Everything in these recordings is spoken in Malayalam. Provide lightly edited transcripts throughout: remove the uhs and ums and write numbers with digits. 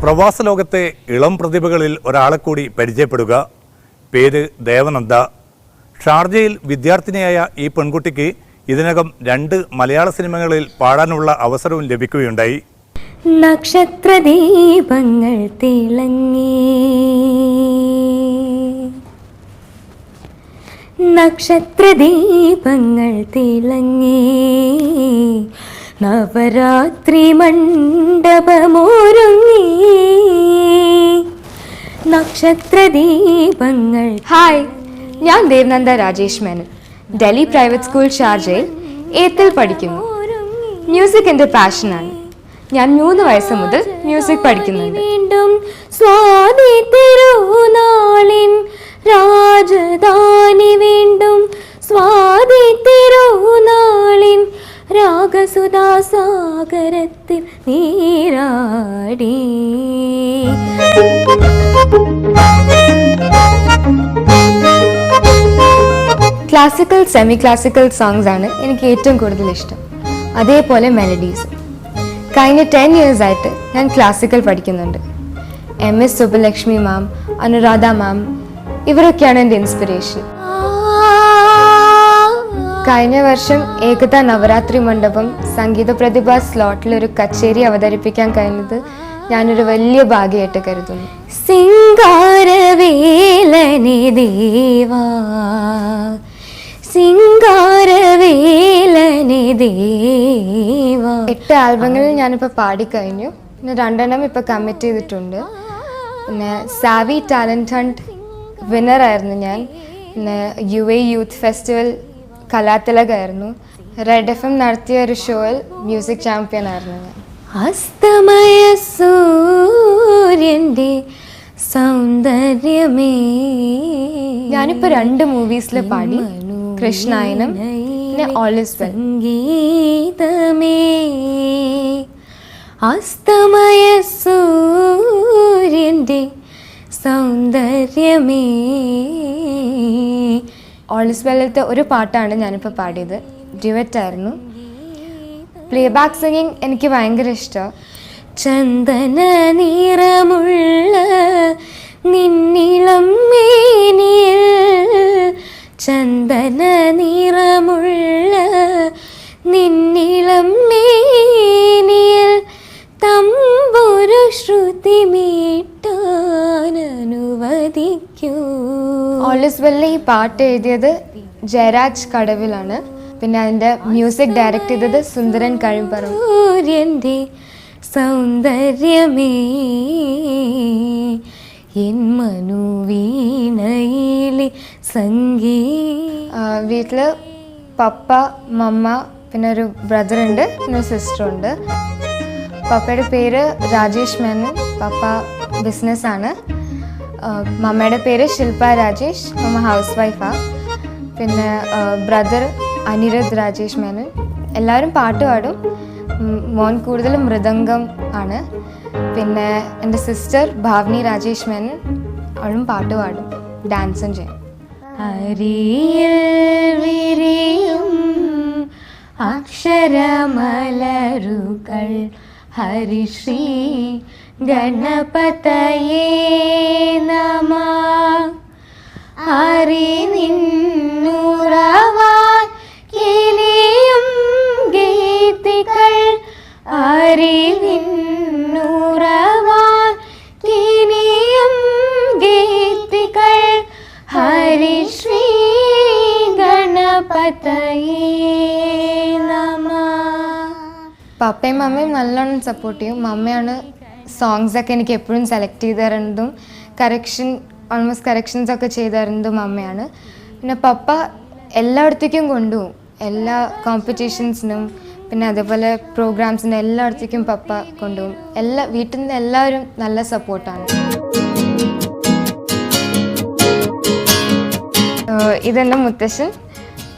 പ്രവാസ ലോകത്തെ ഇളം പ്രതിഭകളിൽ ഒരാളെ കൂടി പരിചയപ്പെടുക. പേര് ദേവനന്ദ. ഷാർജയിൽ വിദ്യാർത്ഥിനിയായ ഈ പെൺകുട്ടിക്ക് ഇതിനകം 2 മലയാള സിനിമകളിൽ പാടാനുള്ള അവസരവും ലഭിക്കുകയുണ്ടായി. നക്ഷത്രദീപങ്ങൾ തിളങ്ങി, നക്ഷത്രദീപങ്ങൾ തിളങ്ങി, നവരാത്രി മണ്ഡപമൊരുങ്ങി, നക്ഷത്രദീപങ്ങൾ. ഹായ്, ഞാൻ ദേവനന്ദ രാജേഷ് മേനൻ. ഡൽഹി പ്രൈവറ്റ് സ്കൂൾ ഷാർജയിൽ 8ൽ പഠിക്കുന്നു. മ്യൂസിക് എൻ്റെ പാഷനാണ്. ഞാൻ 3 വയസ്സ് മുതൽ മ്യൂസിക് പഠിക്കുന്നുണ്ട്. വീണ്ടും സ്വാതി തിരുനാളിൻ രാജധാനി, വീണ്ടും സ്വാതി തിരുനാളിൻ രാഗസുധാസാഗരത്തിൽ നീരാടി. ക്ലാസിക്കൽ സെമി ക്ലാസിക്കൽ സോങ്സ് ആണ് എനിക്ക് ഏറ്റവും കൂടുതൽ ഇഷ്ടം. അതേപോലെ മെലഡീസ്. കഴിഞ്ഞ 10 ഇയേഴ്സ് ആയിട്ട് ഞാൻ ക്ലാസിക്കൽ പഠിക്കുന്നുണ്ട്. MS സുബ്ബലക്ഷ്മി മാം, അനുരാധ മാം, ഇവരൊക്കെയാണ് എൻ്റെ ഇൻസ്പിറേഷൻ. കഴിഞ്ഞ വർഷം ഏകതാ നവരാത്രി മണ്ഡപം സംഗീത പ്രതിഭ സ്ലോട്ടിലൊരു കച്ചേരി അവതരിപ്പിക്കാൻ കഴിഞ്ഞത് ഞാനൊരു വലിയ ഭാഗ്യമായിട്ട് കരുതുന്നു. സിംഗാരവേലനെ ദേവാ, സിംഗാരവേലനെ ദേവാ. 8 ആൽബങ്ങളിൽ ഞാനിപ്പോൾ പാടിക്കഴിഞ്ഞു. പിന്നെ 2 എണ്ണം ഇപ്പോൾ കമ്മിറ്റ് ചെയ്തിട്ടുണ്ട്. പിന്നെ സാവി ടാലൻറ്റ് ഹണ്ട് വിന്നറായിരുന്നു ഞാൻ. പിന്നെ UA യൂത്ത് ഫെസ്റ്റിവൽ കലാതിലകായിരുന്നു. റെഡ് FM നടത്തിയ ഒരു ഷോയിൽ മ്യൂസിക് ചാമ്പ്യൻ ആയിരുന്നു ഞാൻ. അസ്തമയ സൂര്യന്റെ സൗന്ദര്യമേ. ഞാനിപ്പോൾ 2 മൂവീസിൽ പാടി, കൃഷ്ണായനം, പിന്നെ ഓൾ ഈസ് വെൽ. സംഗീതമേ അസ്തമയ സൂര്യന്റെ സൗന്ദര്യമേ. ഓൾ ഈസ് വെല്ലിലത്തെ ഒരു പാട്ടാണ് ഞാനിപ്പോൾ പാടിയത്. ഡ്യുവറ്റായിരുന്നു. പ്ലേ ബാക്ക് സിംഗിങ് എനിക്ക് ഭയങ്കര ഇഷ്ടമാണ്. ചന്ദന നിറമുള്ള നിന്നിളം മേനിയിൽ, ചന്ദന നിറമുള്ള നിന്നിളം മേനിയിൽ തമ്പുരു ശ്രുതി മീട്ടാൻ അനുവദിക്കൂ. ഓൾ ഈസ് വെല്ലിൽ ഈ പാട്ട് എഴുതിയത് ജയരാജ് കടവിലാണ്. പിന്നെ അതിൻ്റെ മ്യൂസിക് ഡയറക്റ്റ് ചെയ്തത് സുന്ദരൻ കഴിമ്പറം. സൂര്യൻ്റെ സൗന്ദര്യമേ എൻ മനോവീണയിലെ വീട്ടിൽ പപ്പ, മമ്മ, പിന്നെ ഒരു ബ്രദറുണ്ട്, പിന്നെ ഒരു സിസ്റ്ററുണ്ട്. പപ്പയുടെ പേര് രാജേഷ് മേനൻ. പപ്പ ബിസിനസ്സാണ്. മമ്മയുടെ പേര് ശില്പ രാജേഷ്. മമ്മ ഹൗസ് വൈഫാണ്. പിന്നെ ബ്രദർ അനിരുദ്ധ് രാജേഷ് മേനൻ. എല്ലാവരും പാട്ട് പാടും. മോൻ കൂടുതലും മൃദംഗം ആണ്. പിന്നെ എൻ്റെ സിസ്റ്റർ ഭാവനി രാജേഷ് മേനൻ, അവളും പാട്ട് പാടും, ഡാൻസും ചെയ്യും. അരിയിൽ വിരിയും അക്ഷരമലരുകൾ ഹരിശ്രീ ഗണപതയേ നമഃ. ഹരി നിന്നുറവാൻ കിനിയും ഗീതികൾ, ഹരി നിന്നുറവാൻ കിനിയും ഗീതികൾ, ഹരി ശ്രീ ഗണപതയേ നമഃ. പപ്പയും മമ്മയും നല്ലോണം സപ്പോർട്ട് ചെയ്യും. മമ്മയാണ് സോങ്സൊക്കെ എനിക്ക് എപ്പോഴും സെലക്ട് ചെയ്ത് തരുന്നതും ഓൾമോസ്റ്റ് കറക്ഷൻസൊക്കെ ചെയ്ത് തരുന്നതും മമ്മയാണ്. പിന്നെ പപ്പ എല്ലായിടത്തേക്കും കൊണ്ടുപോകും. എല്ലാ കോമ്പറ്റീഷൻസിനും പിന്നെ അതേപോലെ പ്രോഗ്രാംസിനും എല്ലായിടത്തേക്കും പപ്പ കൊണ്ടുപോകും. വീട്ടിൽ നിന്ന് എല്ലാവരും നല്ല സപ്പോർട്ടാണ്. ഇതെൻ്റെ മുത്തശ്ശൻ.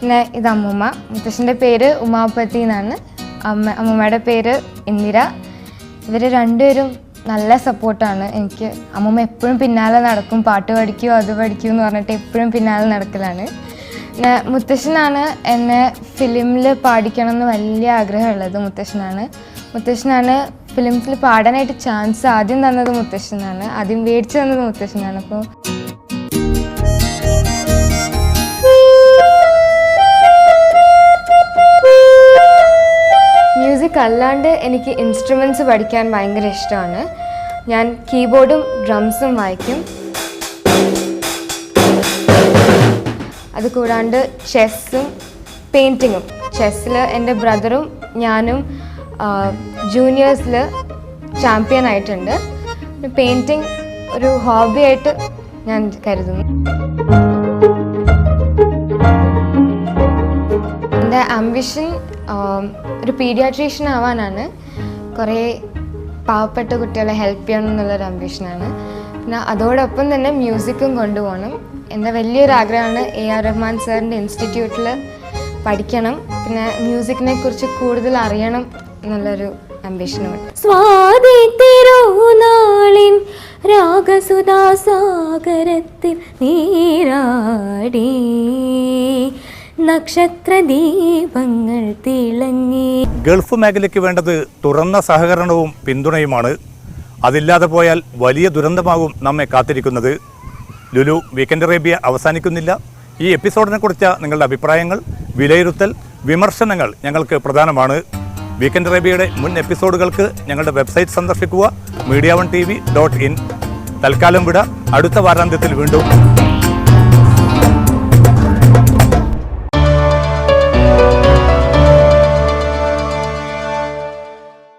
പിന്നെ ഇത് അമ്മൂമ്മ. മുത്തശ്ശൻ്റെ പേര് ഉമാപതി എന്നാണ്. അമ്മൂമ്മയുടെ പേര് ഇന്ദിര. ഇവർ 2 പേരും നല്ല സപ്പോർട്ടാണ് എനിക്ക്. അമ്മൂമ്മ എപ്പോഴും പിന്നാലെ നടക്കും. പാട്ട് പഠിക്കൂ, അത് പഠിക്കൂ എന്ന് പറഞ്ഞിട്ട് എപ്പോഴും പിന്നാലെ നടക്കലാണ്. പിന്നെ മുത്തശ്ശനാണ് എന്നെ ഫിലിമിൽ പാടിക്കണം എന്ന് വലിയ ആഗ്രഹമുള്ളത്. മുത്തശ്ശനാണ് ഫിലിംസിൽ പാടാനായിട്ട് ചാൻസ് ആദ്യം തന്നത് മുത്തശ്ശനാണ്, ആദ്യം മേടിച്ചു തന്നത് മുത്തശ്ശനാണ്. അപ്പോൾ മ്യൂസിക് അല്ലാണ്ട് എനിക്ക് ഇൻസ്ട്രുമെൻറ്റ്സ് പഠിക്കാൻ ഭയങ്കര ഇഷ്ടമാണ്. ഞാൻ കീബോർഡും ഡ്രംസും വായിക്കും. അതുകൂടാണ്ട് ചെസ്സും പെയിൻറ്റിങ്ങും. ചെസ്സിൽ എൻ്റെ ബ്രദറും ഞാനും ജൂനിയേഴ്സിൽ ചാമ്പ്യൻ ആയിട്ടുണ്ട്. പെയിൻറ്റിങ് ഒരു ഹോബിയായിട്ട് ഞാൻ കരുതുന്നു. എൻ്റെ ആംബിഷൻ ഒരു പീഡിയാട്രീഷ്യൻ ആവാനാണ്. കുറേ പാവപ്പെട്ട കുട്ടികളെ ഹെൽപ്പ് ചെയ്യണം എന്നുള്ളൊരു ആംബിഷനാണ്. പിന്നെ അതോടൊപ്പം തന്നെ മ്യൂസിക്കും കൊണ്ടുപോകണം. എൻ്റെ വലിയൊരു ആഗ്രഹമാണ് AR റഹ്മാൻ സാറിൻ്റെ ഇൻസ്റ്റിറ്റ്യൂട്ടിൽ പഠിക്കണം, പിന്നെ മ്യൂസിക്കിനെ കുറിച്ച് കൂടുതൽ അറിയണം എന്നുള്ളൊരു ആംബിഷനുമുണ്ട്. സ്വാതി തിരുനാളിൻ രാഗസുധാസാഗരത്തിൽ നീരാടി നക്ഷത്രദീപങ്ങൾ തിളങ്ങി. ഗൾഫ് മേഖലയ്ക്ക് വേണ്ടത് തുറന്ന സഹകരണവും പിന്തുണയുമാണ്. അതില്ലാതെ പോയാൽ വലിയ ദുരന്തമാകും നമ്മെ കാത്തിരിക്കുന്നത്. ലുലു വീക്കെൻഡ് അറേബ്യ അവസാനിക്കുന്നില്ല. ഈ എപ്പിസോഡിനെ കുറിച്ച നിങ്ങളുടെ അഭിപ്രായങ്ങൾ, വിലയിരുത്തൽ, വിമർശനങ്ങൾ ഞങ്ങൾക്ക് പ്രധാനമാണ്. വീക്കെൻഡ് അറേബ്യയുടെ മുൻ എപ്പിസോഡുകൾക്ക് ഞങ്ങളുടെ വെബ്സൈറ്റ് സന്ദർശിക്കുക, media1tv.in. തൽക്കാലം വിട. അടുത്ത വാരാന്ത്യത്തിൽ വീണ്ടും.